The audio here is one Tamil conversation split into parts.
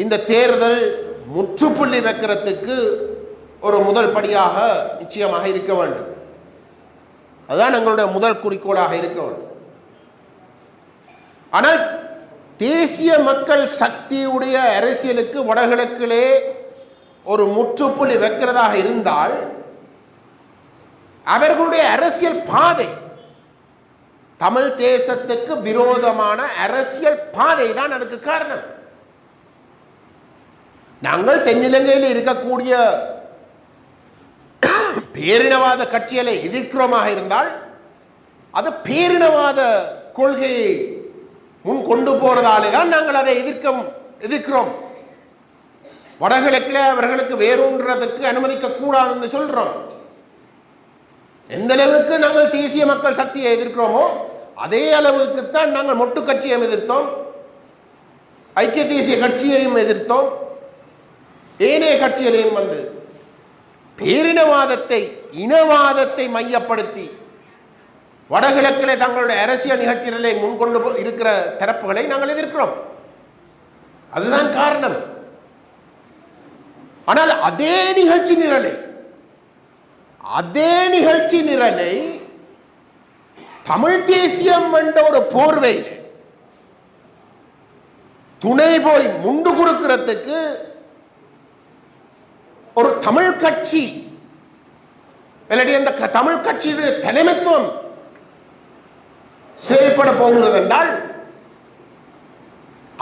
இந்த தேர்தல் முற்றுப்புள்ளி வைக்கிறதுக்கு ஒரு முதல் படியாக நிச்சயமாக இருக்க வேண்டும். அதுதான் எங்களுடைய முதல் குறிக்கோளாக இருக்க வேண்டும். ஆனால் தேசிய மக்கள் சக்தியுடைய அரசியலுக்கு வடகிழக்கிலே ஒரு முற்றுப்புள்ளி வைக்கிறதாக இருந்தால் அவர்களுடைய அரசியல் பாதை தமிழ் தேசத்துக்கு விரோதமான அரசியல் பாதை தான் அதுக்கு காரணம். நாங்கள் தென்னிலங்கையில் இருக்கக்கூடிய பேரினவாத கட்சிகளை எதிர்க்கிறோமாக இருந்தால் அது பேரினவாத கொள்கையை முன் கொண்டு போறதாலே தான் நாங்கள் அதை எதிர்க்கிறோம். வடகிழக்கில் அவர்களுக்கு வேரூன்றதுக்கு அனுமதிக்க கூடாதுன்னு சொல்றோம். எந்த அளவுக்கு நாங்கள் தேசிய மக்கள் சக்தியை எதிர்க்கிறோமோ அதே அளவுக்குத்தான் நாங்கள் மொட்டு கட்சியையும் எதிர்த்தோம், ஐக்கிய தேசிய கட்சியையும் எதிர்த்தோம், ஏனைய கட்சிகளையும் வந்து பேரினவாதத்தை இனவாதத்தை மையப்படுத்தி வடகிழக்கிலே தங்களுடைய அரசியல் நிகழ்ச்சிகளை முன்கொண்டு இருக்கிற தரப்புகளை நாங்கள் எதிர்க்கிறோம். அதுதான் காரணம். ஆனால் அதே நிகழ்ச்சி நிரலை தமிழ் தேசியம் என்ற ஒரு போர்வையில் துணை போய் முண்டு கொடுக்கிறதுக்கு ஒரு தமிழ் கட்சி அந்த தமிழ் கட்சியுடைய தலைமைத்துவம் செயல்பட போகிறது என்றால்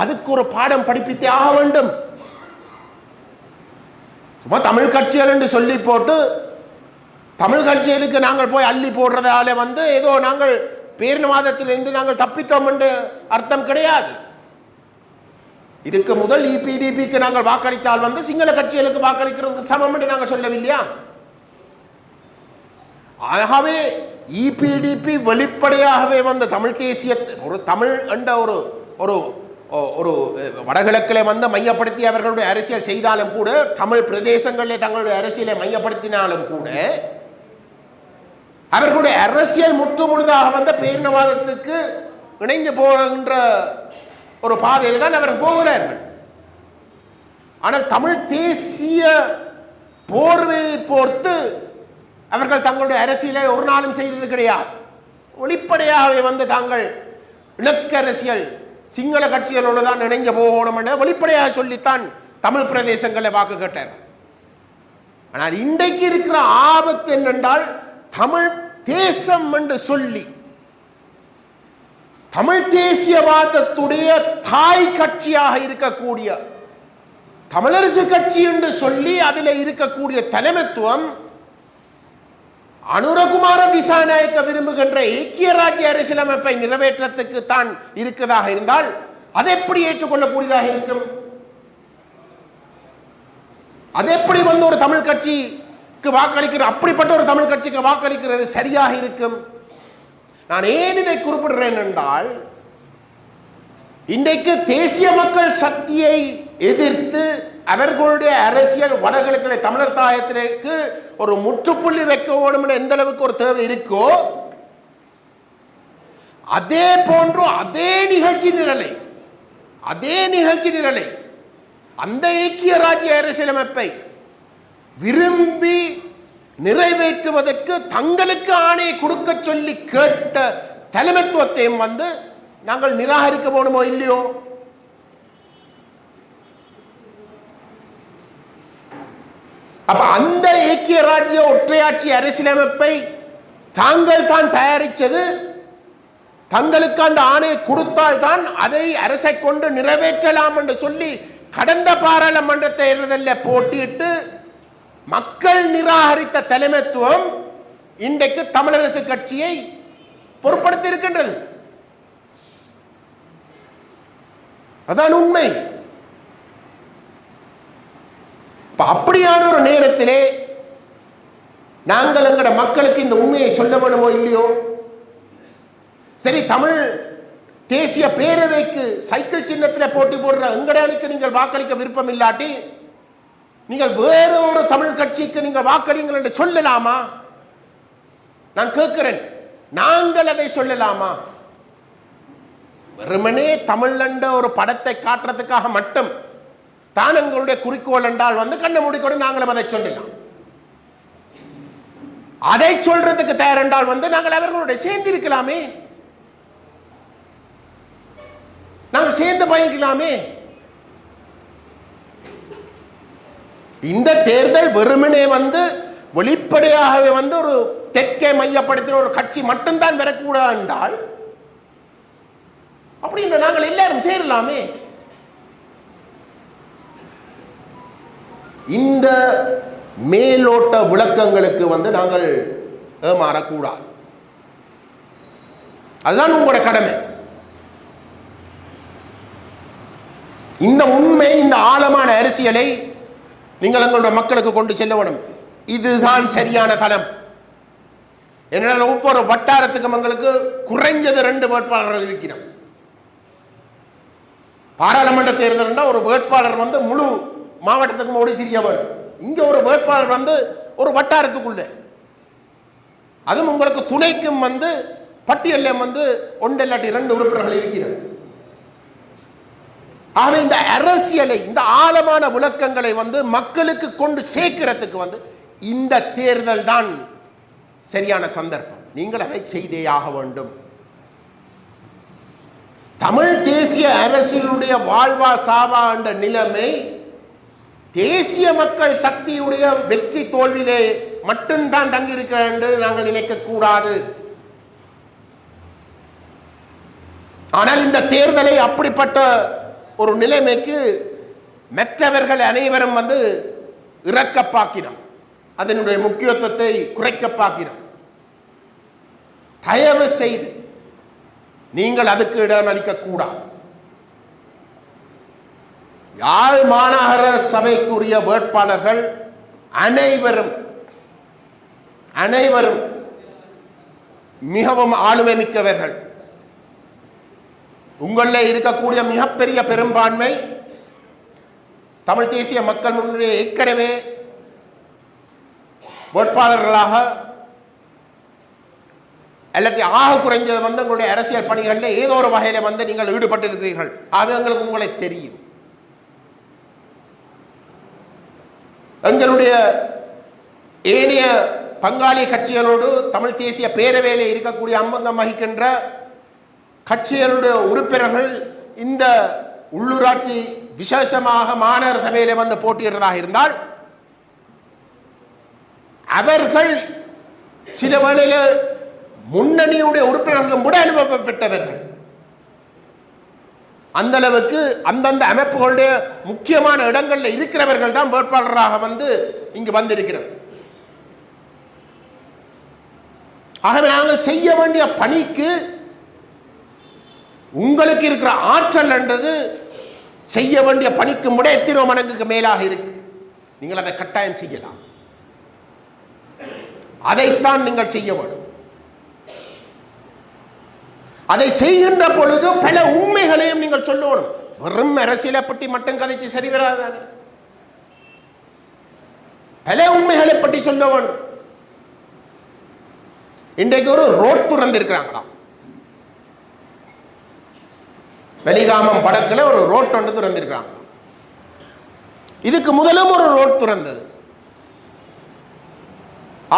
அதுக்கு ஒரு பாடம் படிப்பித்தே ஆக வேண்டும். சும்மா தமிழ் கட்சிகள் என்று சொல்லி போட்டு தமிழ் கட்சிகளுக்கு நாங்கள் போய் அள்ளி போடுறதால வந்து ஏதோ நாங்கள் பேரினவாதத்திலிருந்து நாங்கள் தப்பித்தோம் என்று அர்த்தம் கிடையாது. இதுக்கு முதல் இபிடிபிக்கு நாங்கள் வாக்களித்தால் வந்து சிங்கள கட்சிகளுக்கு வாக்களிக்கிறது சமம் என்று நாங்கள் சொல்லவில்லையா? ஆகவே இபிடிபி வெளிப்படையாகவே வந்து தமிழ் தேசிய ஒரு தமிழ் என்ற ஒரு ஒரு ஒரு வடகிழக்கிலே வந்து மையப்படுத்தி அவர்களுடைய அரசியல் செய்தாலும் கூட தமிழ் பிரதேசங்களிலே தங்களுடைய அரசியலை மையப்படுத்தினாலும் கூட அவர்களுடைய அரசியல் முற்று முழுதாக வந்த பேரினவாதத்துக்கு இணைந்து போகின்ற ஒரு பாதையில் தான் அவர்கள் போகிறார்கள். ஆனால் தமிழ் தேசிய போர்வையை போர்த்து அவர்கள் தங்களுடைய அரசியலை ஒரு நாளும் செய்தது கிடையாது. வெளிப்படையாகவே வந்து தாங்கள் இணக்க அரசியல் சிங்கள கட்சிகளோடு தான் இணைஞ்ச போகணும் என்ற வெளிப்படையாக சொல்லித்தான் தமிழ் பிரதேசங்களை வாக்கு கேட்டார். ஆனால் இன்றைக்கு இருக்கிற ஆபத்து என்னென்றால் தமிழ் தேசம் என்று சொல்லி தமிழ் தேசியவாதத்துடைய தாய் கட்சியாக இருக்கக்கூடிய தமிழரசு கட்சி என்று சொல்லி அதில் இருக்கக்கூடிய தலைமைத்துவம் அனுரகுமார திசாநாயக்க விரும்புகின்ற ஐக்கிய ராஜ்ய அரசியலமைப்பை நிறைவேற்றத்துக்கு தான் இருக்கதாக இருந்தால் அதை எப்படி ஏற்றுக்கொள்ளக்கூடியதாக இருக்கும்? அது எப்படி வந்து ஒரு தமிழ் கட்சிக்கு வாக்களிக்கிற அப்படிப்பட்ட ஒரு தமிழ் கட்சிக்கு வாக்களிக்கிறது சரியாக இருக்கும்? நான் ஏன் இதை குறிப்பிடுறேன் என்றால் இன்றைக்கு தேசிய மக்கள் சக்தியை எதிர்த்து அவர்களுடைய அரசியல் வடகிழக்கிலே தமிழர் தாயத்திற்கு ஒரு முற்றுப்புள்ளி வைக்க வேண்டும் என்ற எந்த அளவுக்கு ஒரு தேவை இருக்கோ அதே போன்று அதே நிகழ்ச்சி நிரலை அந்த ஐக்கிய ராஜ்ய அரசியலமைப்பை விரும்பி நிறைவேற்றுவதற்கு தங்களுக்கு ஆணை கொடுக்க சொல்லி கேட்ட தலைமைத்துவத்தையும் வந்து நாங்கள் நிராகரிக்க போகணுமோ இல்லையோ? அப்ப அந்த ஐக்கிய ராஜ்ய ஒற்றையாட்சி அரசியலமைப்பை தாங்கள் தான் தயாரித்தது, தங்களுக்கு அந்த ஆணையை கொடுத்தால் தான் அதை அரசை கொண்டு நிறைவேற்றலாம் என்று சொல்லி கடந்த பாராளுமன்ற தேர்தலில் போட்டியிட்டு மக்கள் நிராகரித்த தலைமைத்துவம் இன்றைக்கு தமிழரசு கட்சியை பொறுப்படுத்தி இருக்கின்றது. அதான் உண்மை. அப்படியான ஒரு நேரத்திலே நாங்கள் எங்கட மக்களுக்கு இந்த உண்மையை சொல்ல வேணுமோ இல்லையோ? சரி, தமிழ் தேசிய பேரவைக்கு சைக்கிள் சின்னத்தில் போட்டி போடுற எங்கடானுக்கு நீங்கள் வாக்களிக்க விருப்பம் இல்லாட்டி நீங்கள் வேற ஒரு தமிழ் கட்சிக்கு நீங்கள் வாக்களிங்கள் என்று சொல்லலாமா? நான் கேட்கிறேன், நாங்கள் அதை சொல்லலாமா? வெறுமனே தமிழ்லண்ட ஒரு படத்தை காட்டுறதுக்காக மட்டும் தான் எங்களுடைய குறிக்கோள் என்றால் கண்ணை மூடிக்கொண்டு நாங்களும் அதை சொல்லலாம். அதை சொல்றதுக்கு தயார் என்றால் நாங்கள் அவர்களோட சேர்ந்து இருக்கலாமே, நாங்கள் சேர்ந்து பயணிக்கலாமே. இந்த தேர்தல் வெறுமனே வெளிப்படையாகவே ஒரு தெற்கை மையப்படுத்தின ஒரு கட்சி மட்டும்தான் வரக்கூடாது என்றால் அப்படின்ற நாங்கள் எல்லாரும் சேரலாமே. இந்த மேலோட்ட விளக்கங்களுக்கு நாங்கள் ஏமாறக்கூடாது. அதுதான் உங்களோட கடமை. இந்த உண்மை, இந்த ஆழமான அரசியலை நீங்கள் எங்களுடைய மக்களுக்கு கொண்டு செல்ல வேண்டும். இதுதான் சரியான தளம். என்னால் ஒவ்வொரு வட்டாரத்துக்கும் எங்களுக்கு குறைஞ்சது 2 வேட்பாளர்கள் இருக்கிறோம். பாராளுமன்ற தேர்தல் ஒரு வேட்பாளர் முழு மாவட்டத்துக்கும் ஓடி திரிய வேண்டும். இங்க ஒரு வேட்பாளர் ஒரு வட்டாரத்துக்குள்ள, அதுவும் உங்களுக்கு துணைக்கும் பட்டியலில் 1 இல்லாட்டி 2 உறுப்பினர்கள் இருக்கிறார். ஆகவே இந்த அரசியலை, இந்த ஆழமான விளக்கங்களை மக்களுக்கு கொண்டு சேர்க்கிறதுக்கு இந்த தேர்தல் தான் சரியான சந்தர்ப்பம். நீங்கள் அதை செய்தே ஆக வேண்டும். தமிழ் தேசிய அரசியலுடைய வாழ்வா சாவா என்ற நிலைமை தேசிய மக்கள் சக்தியுடைய வெற்றி தோல்வியிலே மட்டும்தான் தங்கியிருக்கிறது என்று நாங்கள் நினைக்க கூடாது. ஆனால் இந்த தேர்தலை அப்படிப்பட்ட ஒரு நிலைமைக்கு மற்றவர்கள் அனைவரும் இறக்க பார்க்கிறோம், அதனுடைய முக்கியத்துவத்தை குறைக்க பார்க்கிறோம். தயவு செய்து நீங்கள் அதுக்கு இடம் அளிக்க கூடாது. யாழ் மாநகர சபைக்குரிய வேட்பாளர்கள் அனைவரும் மிகவும் ஆளுமை மிக்கவர்கள். உங்களில் இருக்கக்கூடிய மிகப்பெரிய பெரும்பான்மை தமிழ் தேசிய மக்கள் முன்னே ஏற்கனவே வேட்பாளர்களாக அல்லது ஆக குறைஞ்சது உங்களுடைய அரசியல் பணிகளில் ஏதோ ஒரு வகையில் நீங்கள் ஈடுபட்டிருக்கிறீர்கள். அவங்களுக்கு உங்களை தெரியும். எங்களுடைய ஏனைய பங்காளி கட்சிகளோடு தமிழ் தேசிய பேரவையில் இருக்கக்கூடிய அம்பங்கம் வகிக்கின்ற கட்சிகளுடைய உறுப்பினர்கள் இந்த உள்ளூராட்சி விசேஷமாக மாநகர சபையிலே போட்டியிடுறதாக இருந்தால் அவர்கள் சில வேளையில் முன்னணியுடைய உறுப்பினர்களும் கூட அனுபவப்பட்டவர்கள். அந்த அளவுக்கு அந்தந்த அமைப்புகளுடைய முக்கியமான இடங்களில் இருக்கிறவர்கள் தான் வேட்பாளராக இங்கு வந்திருக்கிறோம். ஆகவே நாங்கள் செய்ய வேண்டிய பணிக்கு உங்களுக்கு இருக்கிற ஆற்றல் என்றது செய்ய வேண்டிய பணிக்கு முட எத்தனை மடங்குக்கு மேலாக இருக்கு. நீங்கள் அதை கட்டாயம் செய்யலாம். அதைத்தான் நீங்கள் செய்ய வேண்டும். அதை செய்கின்ற பொழுது பல உண்மைகளையும் நீங்கள் சொல்லணும். வெறும் அரசியலை பற்றி மட்டும் கதைச்சு சரி வராதானே. பல உண்மைகளை பற்றி சொல்ல வேணும். இன்றைக்கு ஒரு ரோட் திறந்திருக்கிறாங்களாம். வெளிகாமம் படத்தில் ஒரு ரோட் ஒன்று திறந்திருக்கிறாங்க. இதுக்கு முதலும் ஒரு ரோட் திறந்தது.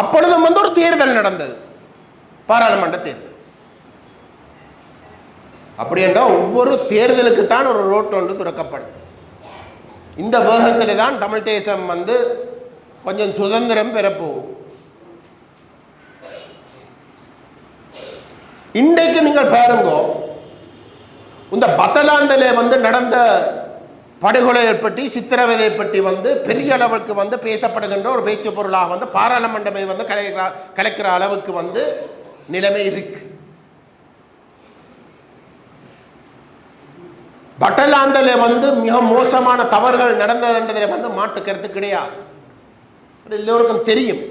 அப்பொழுதும் ஒரு தேர்தல் நடந்தது, பாராளுமன்ற தேர்தல். அப்படி என்றால் ஒவ்வொரு தேர்தலுக்கு தான் ஒரு ரோட் ஒன்று திறக்கப்படும். இந்த வேகத்தில் தான் தமிழ் தேசம் கொஞ்சம் சுதந்திரம் பெறப்போகும். இன்றைக்கு நீங்கள் பாருங்க, இந்த பத்தலாந்தில் நடந்த படுகொலையை பற்றி, சித்திரவதை பற்றி பெரிய அளவுக்கு பேசப்படுகின்ற ஒரு பேச்சு பொருளாக பாராளுமன்றமே கலைக்கிற அளவுக்கு நிலைமை இருக்கு. பட்டலாந்தில் மிக மோசமான தவறுகள் நடந்ததுன்றதில் மாட்டு கருத்து கிடையாது. அது எல்லோருக்கும் தெரியும்,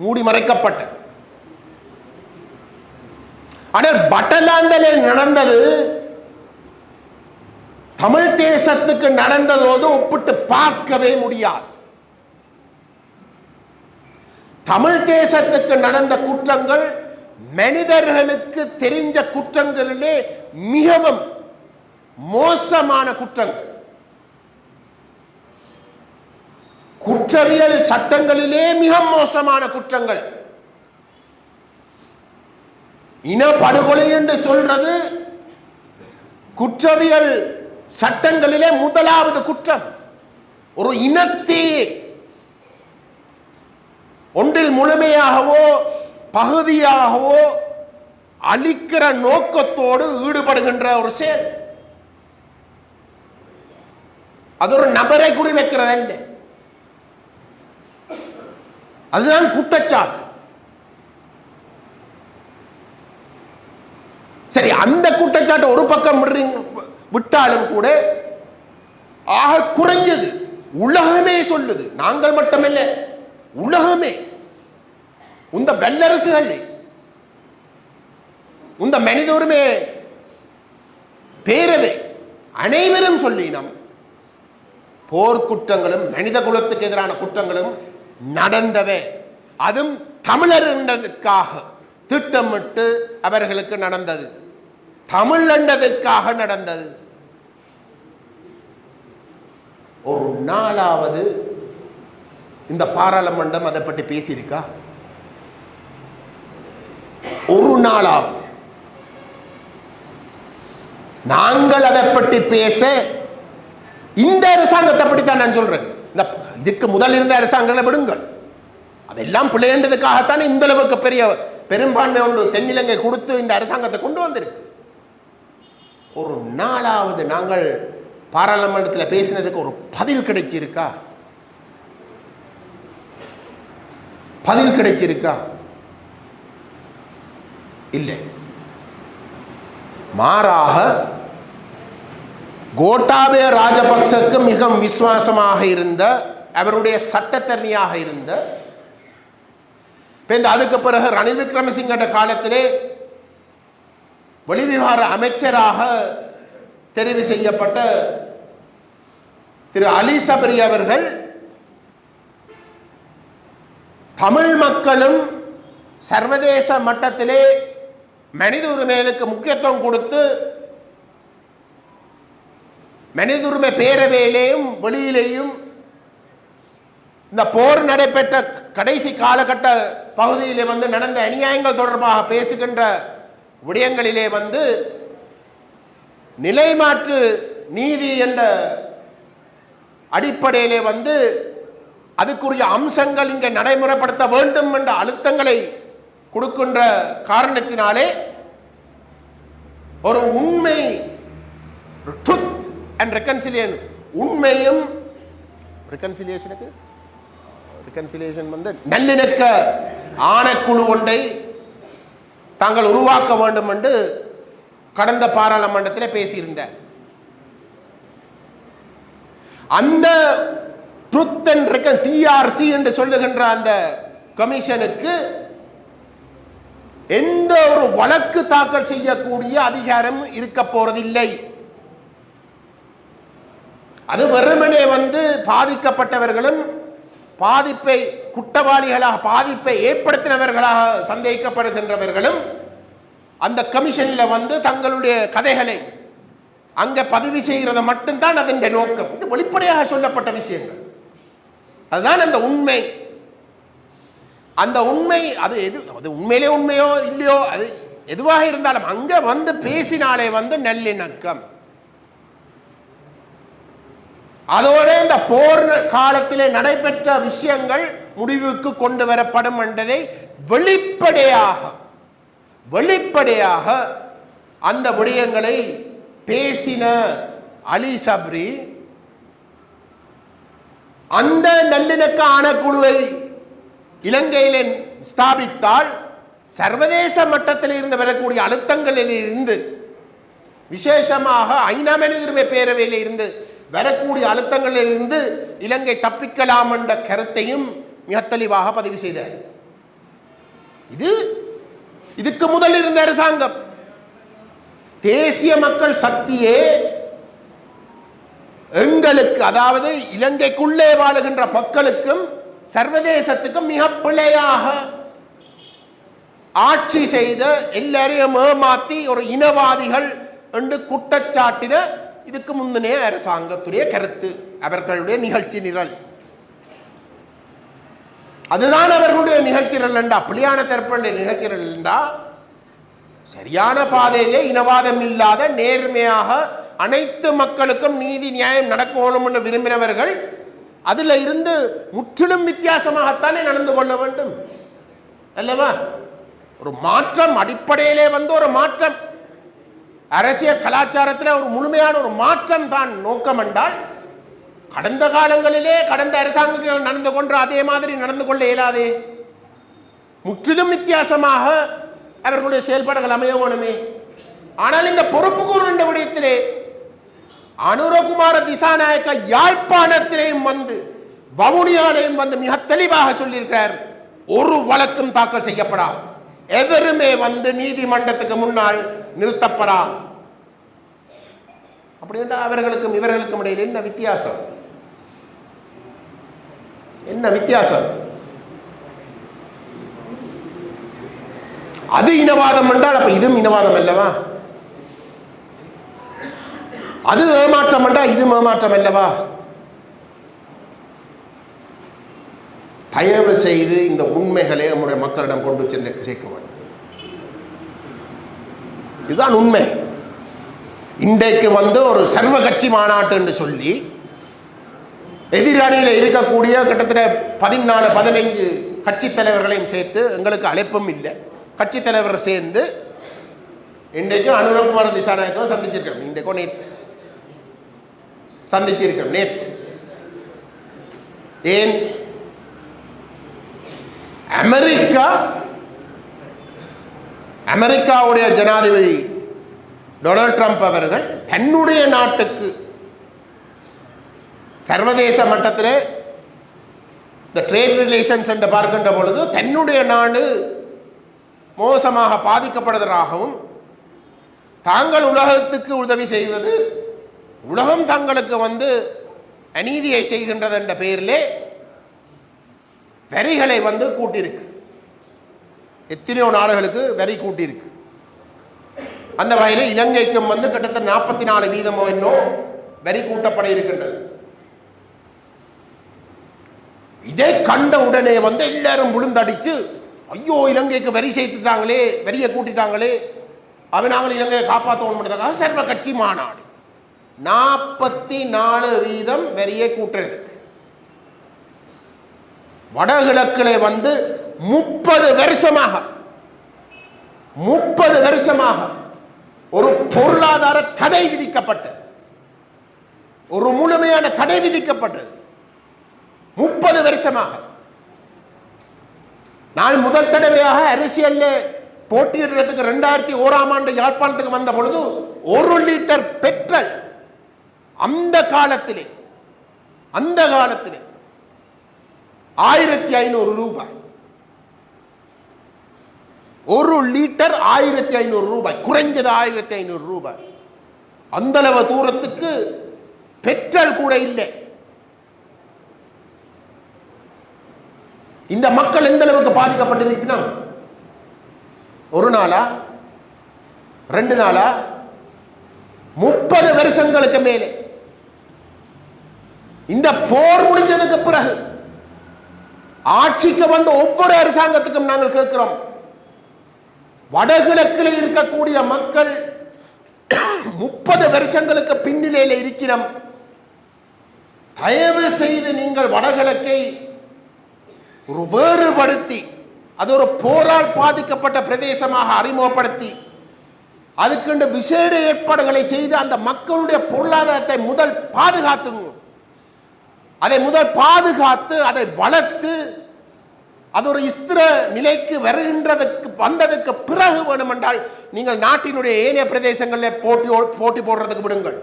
மூடி மறைக்கப்பட்ட. ஆனால் பட்டலாந்தில் நடந்தது தமிழ் தேசத்துக்கு நடந்ததோடு ஒப்பிட்டு பார்க்கவே முடியாது. தமிழ் தேசத்துக்கு நடந்த குற்றங்கள் மனிதர்களுக்கு தெரிஞ்ச குற்றங்களிலே மிகவும் மோசமான குற்றங்கள். குற்றவியல் சட்டங்களிலே மிக மோசமான குற்றங்கள். இனப்படுகொலை என்று சொல்றது குற்றவியல் சட்டங்களிலே முதலாவது குற்றம். ஒரு இனத்தை ஒன்றில் முழுமையாகவோ பகுதியாகவோ அழிக்கிற நோக்கத்தோடு ஈடுபடுகின்ற ஒரு செயல். அது ஒரு நபரை குறிவைக்கிறது அல்ல, அதுதான் குற்றச்சாட்டு. சரி, அந்த குற்றச்சாட்டு ஒரு பக்கம் விட்டாலும் கூட ஆக குறைஞ்சது உலகமே சொல்லுது, நாங்கள் மட்டுமில்லை, உலகமே, இந்த வல்லரசுகள், இந்த மனித உரிமை பேரவை அனைவரும் சொல்லினோம், போர்க்குற்றங்களும் மனித குலத்துக்கு எதிரான குற்றங்களும் நடந்தவை. அதுவும் தமிழர் என்றதுக்காக திட்டமிட்டு அவர்களுக்கு நடந்தது, தமிழ் என்றதுக்காக நடந்தது. ஒரு நாளாவது இந்த பாராளுமன்றம் அதை பற்றி பேசியிருக்கா? ஒரு நாளாவது நாங்கள் அதை பற்றி பேச, இந்த அரசாங்கத்தை பற்றித்தான் நான் சொல்றேன். இதுக்கு முதல் இருந்த அரசாங்கங்களை விடுங்கள், அதெல்லாம் பிழைன்றதுக்காகத்தான் இந்த அளவுக்கு பெரிய பெரும்பான்மை ஒன்று தென்னிலங்கை கொடுத்து இந்த அரசாங்கத்தை கொண்டு வந்திருக்கு. ஒரு நாளாவது நாங்கள் பாராளுமன்றத்தில் பேசினதுக்கு ஒரு பதில் கிடைச்சிருக்கா? பதில் கிடைச்சிருக்கா? இல்லை. மாறாக கோட்டாபய ராஜபக்சக்கு மிக விசுவாசமாக இருந்த, அவருடைய சட்டத்தரணியாக இருந்த, அதுக்கு பிறகு ரணில் விக்ரமசிங்க காலத்திலே வெளிவிவகார அமைச்சராக தெரிவு செய்யப்பட்ட திரு அலி சபரி அவர்கள் தமிழ் மக்களும் சர்வதேச மட்டத்திலே மனித உரிமைகளுக்கு முக்கியத்துவம் கொடுத்து மனித உரிமை பேரவையிலேயும் வெளியிலேயும் இந்த போர் நடைபெற்ற கடைசி காலகட்ட பகுதியிலே நடந்த அநியாயங்கள் தொடர்பாக பேசுகின்ற விடயங்களிலே நிலைமாற்று நீதி என்ற அடிப்படையிலே அதுக்குரிய அம்சங்கள் இங்கே நடைமுறைப்படுத்த வேண்டும் என்ற அழுத்தங்களை கொடுக்கின்ற காரணத்தினாலே ஒரு உண்மை, ட்ரூத் அண்ட் ரெக்கன்சிலியேஷன், உண்மையும் ரெக்கன்சிலியேஷன் நல்லிணக்க ஆணைக்குழு ஒன்றை தாங்கள் உருவாக்க வேண்டும் என்று கடந்த பாராளுமன்றத்தில் பேசியிருந்தார். அந்த ட்ரூத் அண்ட் டிஆர்சி என்று சொல்லுகின்ற அந்த கமிஷனுக்கு எந்த ஒரு வழக்கு தாக்கல் செய்யக்கூடிய அதிகாரம் இருக்க போறதில்லை. அது வெறுமனே பாதிக்கப்பட்டவர்களும் பாதிப்பை குற்றவாளிகளாக, பாதிப்பை ஏற்படுத்தினவர்களாக சந்தேகிக்கப்படுகின்றவர்களும் அந்த கமிஷனில் தங்களுடைய கதைகளை அங்கே பதிவு செய்கிறத மட்டும்தான் அதன் நோக்கம். இது வெளிப்படையாக சொல்லப்பட்ட விஷயங்கள். அதுதான் அந்த உண்மை. அந்த உண்மை அது உண்மையிலே உண்மையோ இல்லையோ, அது எதுவாக இருந்தாலும் அங்கே பேசினாலே நல்லிணக்கம். அதோட இந்த போர் காலத்திலே நடைபெற்ற விஷயங்கள் முடிவுக்கு கொண்டு வரப்படும் என்பதை வெளிப்படையாக அந்த விடயங்களை பேசின அலி சப்ரி அந்த நல்லிணக்க ஆணைக்குழுவை இலங்கையிலே ஸ்தாபித்தால் சர்வதேச மட்டத்தில் இருந்து வரக்கூடிய அழுத்தங்களில் இருந்து, விசேஷமாக ஐநா மனித உரிமை பேரவையில் இருந்து வரக்கூடிய அழுத்தங்களில் இருந்து இலங்கை தப்பிக்கலாம் என்ற கருத்தையும் மிக தெளிவாக பதிவு செய்தார். இதுக்கு முதல் இருந்த அரசாங்கம் தேசிய மக்கள் சக்தியே எங்களுக்கு, அதாவது இலங்கைக்குள்ளே வாழுகின்ற மக்களுக்கும் சர்வதேசத்துக்கும் மிக பிழையாக ஆட்சி செய்த, எல்லாரையும் ஏமாற்றி ஒரு இனவாதிகள் என்று குற்றச்சாட்டின இதுக்கு முன்னே அரசாங்கத்துடைய கருத்து, அவர்களுடைய நிகழ்ச்சி நிரல். அதுதான் அவர்களுடைய நிகழ்ச்சி நிரல் என்றா, அப்படியான தரப்புடைய நிகழ்ச்சி நிரல் என்றா சரியான பாதையிலே இனவாதம் இல்லாத நேர்மையாக அனைத்து மக்களுக்கும் நீதி நியாயம் நடக்கணும் என்று விரும்பினவர்கள் அதில் இருந்து முற்றிலும் வித்தியாசமாகத்தானே நடந்து கொள்ள வேண்டும் அல்லவா? ஒரு மாற்றம் அடிப்படையிலே ஒரு மாற்றம், அரசியல் கலாச்சாரத்தில் ஒரு முழுமையான ஒரு மாற்றம் தான் நோக்கம் என்றால், கடந்த காலங்களிலே கடந்த அரசாங்கங்கள் நடந்து கொண்டு அதே மாதிரி நடந்து கொள்ள இயலாதே. முற்றிலும் வித்தியாசமாக அவர்களுடைய செயல்பாடுகள் அமைய வேணுமே. ஆனால் இந்த பொறுப்பு கூறுகின்ற விடயத்திலே அனுரகுமார திசாநாயக்க யாழ்ப்பாணத்திலேயும் வவுனியாலையும் மிக தெளிவாக சொல்லியிருக்கிறார், ஒரு வழக்கும் தாக்கல் செய்யப்படாது, எவருமே நீதிமன்றத்துக்கு முன்னால் நிறுத்தப்படாது. அப்படி என்றால் அவர்களுக்கும் இவர்களுக்கும் இடையில் என்ன வித்தியாசம்? என்ன வித்தியாசம்? அது இனவாதம் என்றால் அப்ப இதுவும் இனவாதம் அல்லவா? அது ஏமாற்றம் என்றால் இது ஏமாற்றம் அல்லவா? தயவு செய்து இந்த உண்மைகளை நம்முடைய மக்களிடம் கொண்டு சென்று சேர்க்க வேண்டும். இதுதான் உண்மை. இன்றைக்கு ஒரு சர்வ கட்சி மாநாட்டு என்று சொல்லி எதிரணியில் இருக்கக்கூடிய கிட்டத்தட்ட 14-15 கட்சி தலைவர்களையும் சேர்த்து, எங்களுக்கு அழைப்பும் இல்லை, கட்சி தலைவர் சேர்ந்து இன்றைக்கும் அனுரகுமார திசாநாயக்கம் சந்திச்சிருக்கிறோம். இன்றைக்கும் நேற்று சந்திச்சிருக்கிறோம். நேற்று ஏன் அமெரிக்காவுடைய ஜனாதிபதி டொனால்ட் ட்ரம்ப் அவர்கள் தன்னுடைய நாட்டுக்கு சர்வதேச மட்டத்திலே இந்த ட்ரேட் ரிலேஷன்ஸ் என்று பார்க்கின்ற பொழுது தன்னுடைய நாடு மோசமாக பாதிக்கப்படுவதாகவும், தாங்கள் உலகத்துக்கு உதவி செய்வது உலகம் தங்களுக்கு அநீதியை செய்கின்றது என்ற பெயரிலே வரிகளை கூட்டியிருக்கு. எத்தனையோ நாடுகளுக்கு வரி கூட்டியிருக்கு. அந்த வகையில் இலங்கைக்கும் கிட்டத்தட்ட 44% என்னும் வரி கூட்டப்பட இருக்கின்றது. இதை கண்ட உடனே எல்லாரும் விழுந்தடிச்சு, ஐயோ இலங்கைக்கு வரி சேர்த்துட்டாங்களே, வரியை கூட்டிட்டாங்களே, நாங்கள் இலங்கையை காப்பாற்றணும். சர்வ கட்சி மாநாடு 44% வரியை கூட்டுறதுக்கு வடகிழக்கிலே 30 வருஷமாக ஒரு பொருளாதார தடை விதிக்கப்பட்டது, ஒரு முழுமையான தடை விதிக்கப்பட்டது 30 வருஷமாக. நான் முதல் தடவையாக அரசியல்ல போட்டியிடுறதுக்கு 2001ஆம் ஆண்டு யாழ்ப்பாணத்துக்கு வந்த பொழுது 1 லிட்டர் பெட்ரோல் அந்த காலத்திலே 1500 ரூபாய். 1 லிட்டர் 1500 ரூபாய், குறைஞ்சது 1500 ரூபாய். அந்த அளவு தூரத்துக்கு பெட்ரோல் கூட இல்லை. இந்த மக்கள் எந்த அளவுக்கு பாதிக்கப்பட்டிருக்கணும்? ஒரு நாளா 2 நாளா 30 வருஷங்களுக்கு மேலே. இந்த போர் முடிஞ்சதுக்கு பிறகு ஆட்சிக்கு ஒவ்வொரு அரசாங்கத்துக்கும் நாங்கள் கேட்கிறோம், வடகிழக்கில் இருக்கக்கூடிய மக்கள் 30 வருஷங்களுக்கு பின்னிலையில் இருக்கிறோம், தயவு செய்து நீங்கள் வடகிழக்கை ஒரு வேறுபடுத்தி அது ஒரு போரால் பாதிக்கப்பட்ட பிரதேசமாக அறிமுகப்படுத்தி அதுக்கு விசேட ஏற்பாடுகளை செய்து அந்த மக்களுடைய பொருளாதாரத்தை முதல் பாதுகாத்துங்க. அதை முதல் பாதுகாத்து அதை வளர்த்து அது ஒரு ஸ்திர நிலைக்கு வந்ததுக்கு பிறகு வேணுமென்றால் நீங்கள் நாட்டினுடைய ஏனைய பிரதேசங்களில் போட்டி போடுறதுக்கு விடுங்கள்.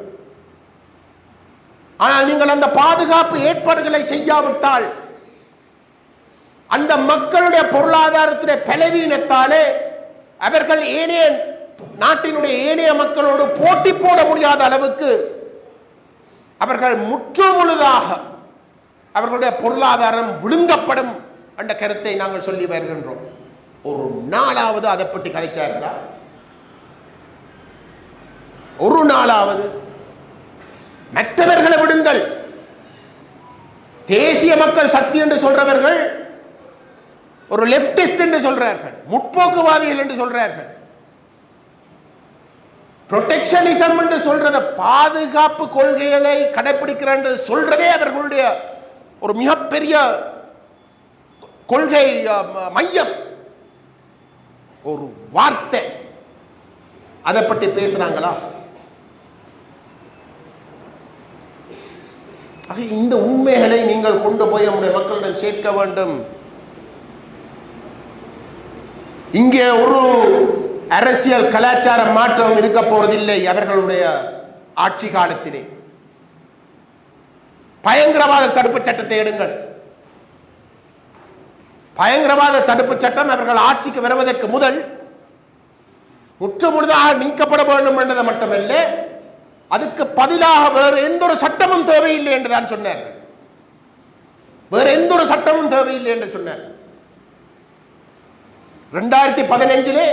ஆனால் நீங்கள் அந்த பாதுகாப்பு ஏற்பாடுகளை செய்யாவிட்டால் அந்த மக்களுடைய பொருளாதாரத்திலே பலவீனத்தாலே அவர்கள் நாட்டினுடைய ஏனைய மக்களோடு போட்டி போட முடியாத அளவுக்கு அவர்கள் முற்றுமுழுதாக அவர்களுடைய பொருளாதாரம் விழுங்கப்படும் என்ற கருத்தை நாங்கள் சொல்லி வருகின்றோம். ஒரு நாளாவது அதை பற்றி கதைச்சார்களா? ஒரு நாளாவது மற்றவர்களை விடுங்கள், தேசிய மக்கள் சக்தி என்று சொல்றவர்கள் ஒரு லெப்டிஸ்ட் என்று சொல்றார்கள், முற்போக்குவாதிகள் என்று சொல்றார்கள். புரொடெக்ஷனிசம் என்று சொல்றத பாதுகாப்பு கொள்கைகளை கடைபிடிக்கிற என்று சொல்றதே அவர்களுடைய ஒரு மிகப்பெரிய கொள்கை மையம். ஒரு வார்த்தை அதை பற்றி பேசுறாங்களா? இந்த உண்மைகளை நீங்கள் கொண்டு போய் நம்முடைய மக்களிடம் சேர்க்க வேண்டும். இங்கே ஒரு அரசியல் கலாச்சார மாற்றம் இருக்க போவதில்லை. அவர்களுடைய ஆட்சி காலத்திலே பயங்கரவாத தடுப்பு சட்டத்தை எடுங்கள். பயங்கரவாத தடுப்பு சட்டம் அவர்கள் ஆட்சிக்கு வருவதற்கு முதல் முற்றுமுழுதாக நீக்கப்பட வேண்டும் என்றது மட்டுமல்ல, அதுக்கு பதிலாக வேறு எந்த ஒரு சட்டமும் தேவையில்லை என்றுதான் சொன்னார். வேறு எந்த ஒரு சட்டமும் தேவையில்லை என்று சொன்னார். 2015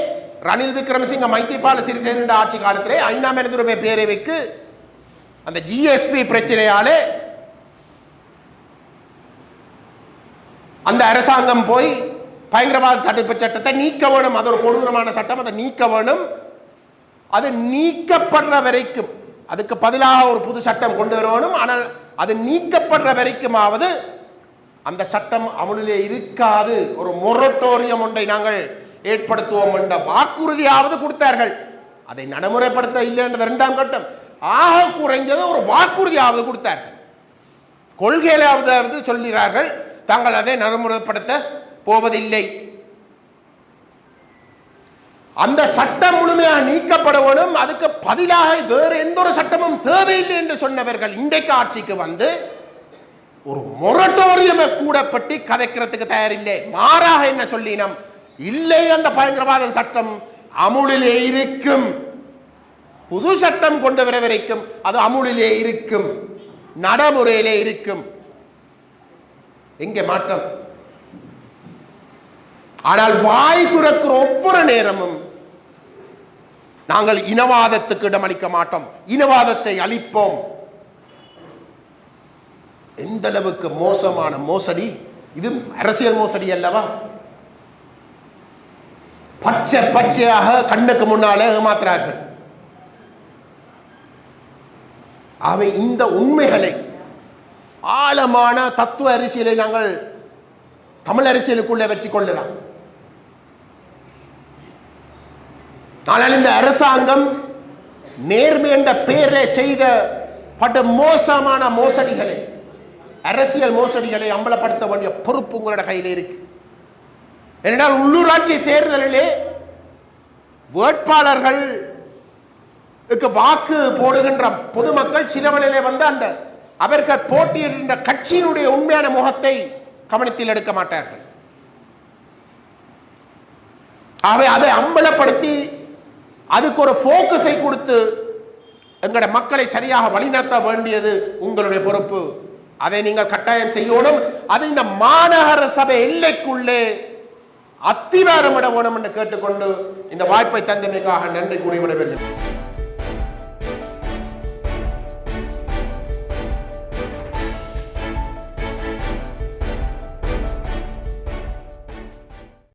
ரணில் விக்ரமசிங்க மைத்ரிபால சிறிசேன ஆட்சி காலத்திலே ஐநாம் மனிதுரிமை பேரவைக்கு அந்த ஜிஎஸ்பி பிரச்சனையாலே அந்த அரசாங்கம் போய் பயங்கரவாத தடுப்பு சட்டத்தை நீக்க வேணும். அது ஒரு கொடூரமான சட்டம், அதை நீக்க வேணும். அது நீக்கப்படுற வரைக்கும் அதுக்கு பதிலாக ஒரு புது சட்டம் கொண்டு வரணும். ஆனால் அது நீக்கப்படுற வரைக்குமாவது அந்த சட்டம் அமலிலே இருக்காது, ஒரு மொரட்டோரியம் ஒன்றை நாங்கள் ஏற்படுத்துவோம் என்ற வாக்குறுதியாவது கொடுத்தார்கள். அதை நடைமுறைப்படுத்த இல்லை என்ற இரண்டாம் கட்டம். ஆக குறைஞ்சது ஒரு வாக்குறுதியாவது கொடுத்தார்கள். கொள்கையிலாவது சொல்கிறார்கள், தாங்கள் அதை நடைமுறைப்படுத்த போவதில்லை. அந்த சட்டம் முழுமையாக நீக்கப்பட வேண்டும். அதுக்கு பதிலாக வேறு எந்த ஒரு சட்டமும் தேவையில்லை என்று சொன்னவர்கள் இன்றைக்கு ஆட்சிக்கு வந்து ஒரு மொரட்டோரியமை கூட பற்றி கதைக்கிறதுக்கு தயாரில்லை. மாறாக என்ன சொல்லினோம், இல்லை அந்த பயங்கரவாத சட்டம் அமுலிலே இருக்கும், புது சட்டம் கொண்டு வர வரைக்கும் அது அமுலிலே இருக்கும், நடைமுறையிலே இருக்கும். எங்கே மாற்றம்? ஆனால் வாய் துறக்கிற ஒவ்வொரு நேரமும் நாங்கள் இனவாதத்துக்கு இடமளிக்க மாட்டோம், இனவாதத்தை அழிப்போம். எந்த அளவுக்கு மோசமான மோசடி இது! அரசியல் மோசடி அல்லவா? பச்சை பச்சையாக கண்ணுக்கு முன்னாலே ஏமாத்துறார்கள். அவை இந்த உண்மைகளை ஆழமான தத்துவ அரசியலை நாங்கள் தமிழ் அரசியலுக்குள்ளே வச்சுக் கொள்ளலாம். ஆனால் இந்த அரசாங்கம் நேர்மை என்ற பெயரில் செய்த பட்ட மோசமான மோசடிகளை, அரசியல் மோசடிகளை அம்பலப்படுத்த வேண்டிய பொறுப்பு உங்களோட கையில் இருக்கு. ஏனென்றால் உள்ளூராட்சி தேர்தலிலே வேட்பாளர்களுக்கு வாக்கு போடுகின்ற பொதுமக்கள் சிலவழிலே வந்து அந்த அவர்கள் போட்டியிடுகின்ற கட்சியினுடைய உண்மையான முகத்தை கவனத்தில் எடுக்க மாட்டார்கள். அவை அதை அம்பலப்படுத்தி அதுக்கு ஒரு போக்கஸை கொடுத்து எங்களுடைய மக்களை சரியாக வழிநடத்த வேண்டியது உங்களுடைய பொறுப்பு. அதை நீங்கள் கட்டாயம் செய்யணும். அது இந்த மாநகர சபை எல்லைக்குள்ளே அத்திவாரமிட வேணும் என்று கேட்டுக்கொண்டு இந்த வாய்ப்பை தந்தமைக்காக நன்றி கூறி விடுகிறேன்.